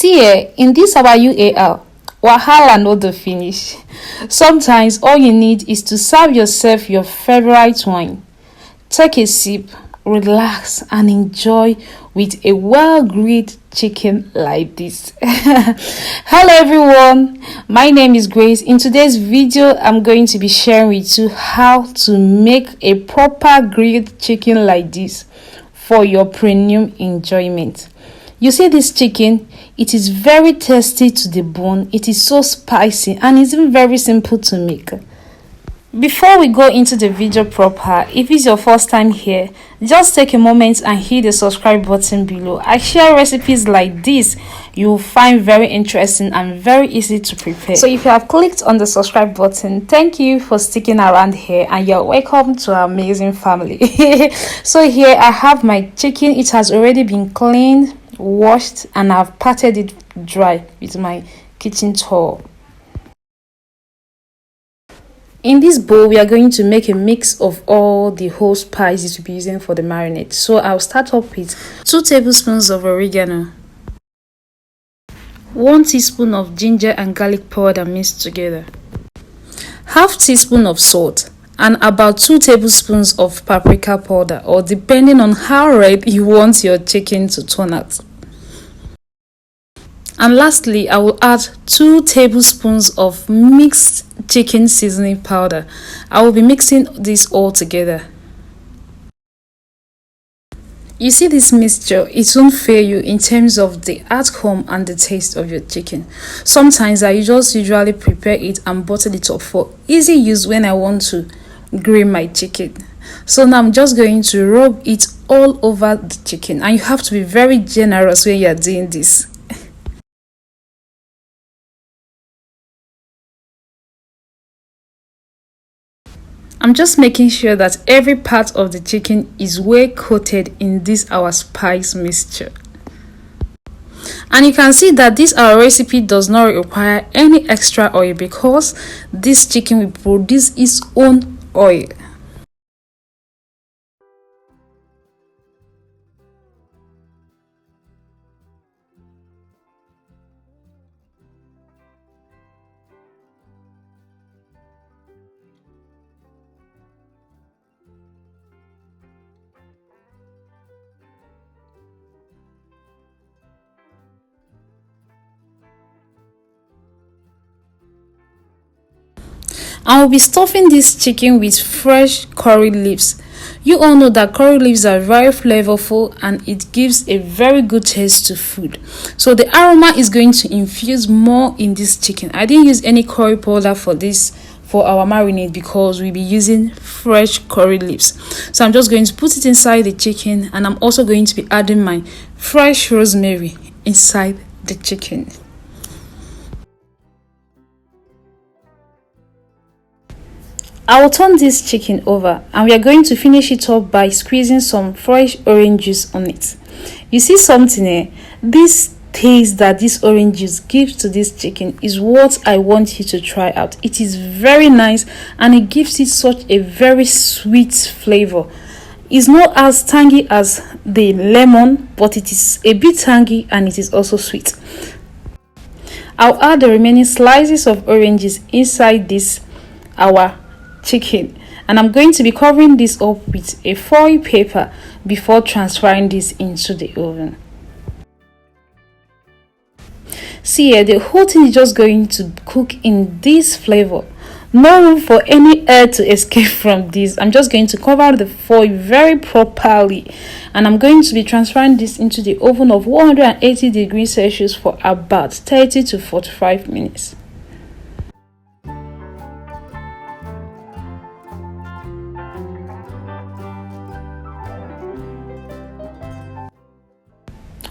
See in this our UAL, wahala no the finish. Sometimes all you need is to serve yourself your favorite wine. Take a sip, relax, and enjoy with a well-grilled chicken like this. Hello everyone, my name is Grace. In today's video, I'm going to be sharing with you how to make a proper grilled chicken like this for your premium enjoyment. You see this chicken, it is very tasty to the bone, it is so spicy, and it's even very simple to make. Before we go into the video proper, if it's your first time here, just take a moment and hit the subscribe button below. I share recipes like this you'll find very interesting and very easy to prepare. So if you have clicked on the subscribe button, thank you for sticking around here and you're welcome to our amazing family. So here I have my chicken. It has already been cleaned, washed, and I've patted it dry with my kitchen towel. In this bowl, we are going to make a mix of all the whole spices we'll be using for the marinade. So I'll start off with 2 tablespoons of oregano, 1 teaspoon of ginger and garlic powder mixed together, half teaspoon of salt, and about 2 tablespoons of paprika powder, or depending on how red you want your chicken to turn out. And lastly, I will add 2 tablespoons of mixed chicken seasoning powder. I will be mixing this all together. You see this mixture, it won't fail you in terms of the outcome and the taste of your chicken. Sometimes I just usually prepare it and bottle it up for easy use when I want to grill my chicken. So now I'm just going to rub it all over the chicken, and you have to be very generous when you are doing this. I'm just making sure that every part of the chicken is well coated in this our spice mixture. And you can see that this our recipe does not require any extra oil because this chicken will produce its own oil. I will be stuffing this chicken with fresh curry leaves. You all know that curry leaves are very flavorful and it gives a very good taste to food. So the aroma is going to infuse more in this chicken. I didn't use any curry powder for this, for our marinade, because we'll be using fresh curry leaves. So I'm just going to put it inside the chicken, and I'm also going to be adding my fresh rosemary inside the chicken. I will turn this chicken over, and we are going to finish it up by squeezing some fresh orange juice on it. You see something here? This taste that this orange juice gives to this chicken is what I want you to try out. It is very nice and it gives it such a very sweet flavor. It's not as tangy as the lemon, but it is a bit tangy and it is also sweet. I'll add the remaining slices of oranges inside this our chicken, and I'm going to be covering this up with a foil paper before transferring this into the oven. See here, the whole thing is just going to cook in this flavor. No room for any air to escape from this. I'm just going to cover the foil very properly, and I'm going to be transferring this into the oven of 180 degrees Celsius for about 30 to 45 minutes.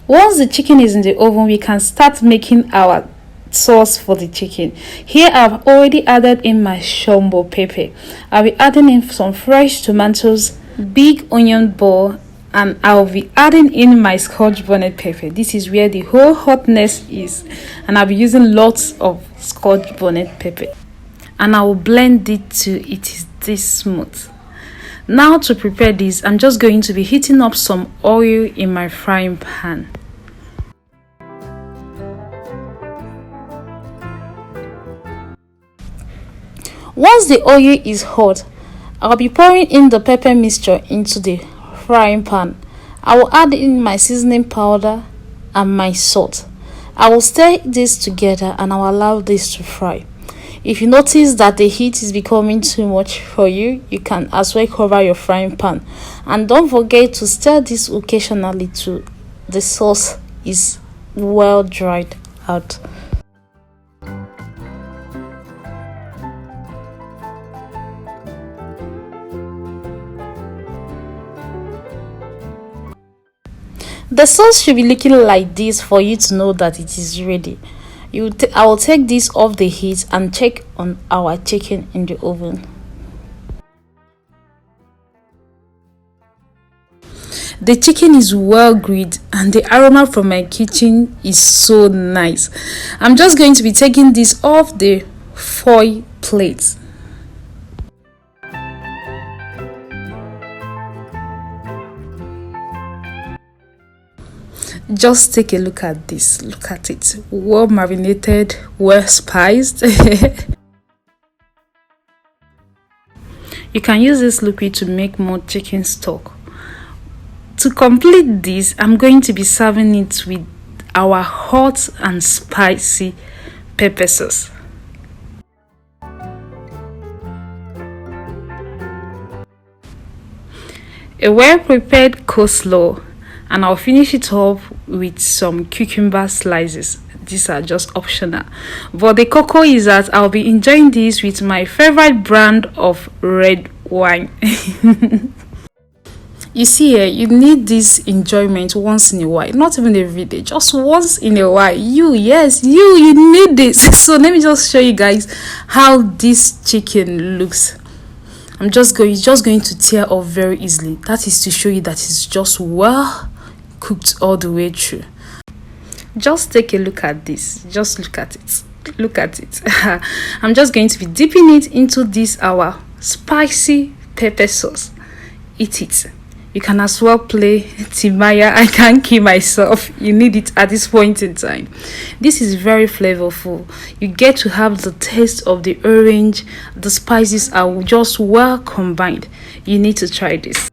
Once the chicken is in the oven, we can start making our sauce for the chicken. Here I've already added in my shombo pepper. I'll be adding in some fresh tomatoes, big onion ball, and I'll be adding in my scotch bonnet pepper. This is where the whole hotness is, and I'll be using lots of scotch bonnet pepper, and I will blend it till it is this smooth. Now to prepare this, I'm just going to be heating up some oil in my frying pan. Once the oil is hot, I'll be pouring in the pepper mixture into the frying pan. I will add in my seasoning powder and my salt. I will stir this together and I'll allow this to fry. If you notice that the heat is becoming too much for you, you can as well cover your frying pan. And don't forget to stir this occasionally till the sauce is well dried out. The sauce should be looking like this for you to know that it is ready. I will take this off the heat and check on our chicken in the oven. The chicken is well grilled and the aroma from my kitchen is so nice. I'm just going to be taking this off the foil plate. Just take a look at this. Look at it. Well marinated, well spiced. You can use this liquid to make more chicken stock. To complete this, I'm going to be serving it with our hot and spicy pepper sauce. A well-prepared coleslaw, and I'll finish it off with some cucumber slices. These are just optional, but the cocoa is that I'll be enjoying this with my favorite brand of red wine. You see here, you need this enjoyment once in a while, not even every day, just once in a while. You need this. So let me just show you guys how this chicken looks. It's just going to tear off very easily. That is to show you that it's just well cooked all the way through. Just take a look at this. Just look at it. Look at it. I'm just going to be dipping it into this our spicy pepper sauce. Eat it. You can as well play Timaya. I can't kill myself. You need it at this point in time. This is very flavorful. You get to have the taste of the orange. The spices are just well combined. You need to try this.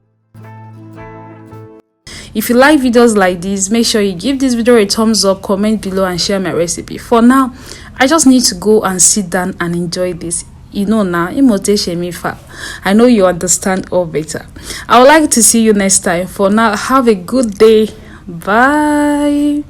If you like videos like this, make sure you give this video a thumbs up, comment below and share my recipe. For now, I just need to go and sit down and enjoy this. I know you understand all better. I would like to see you next time. For now, have a good day. Bye.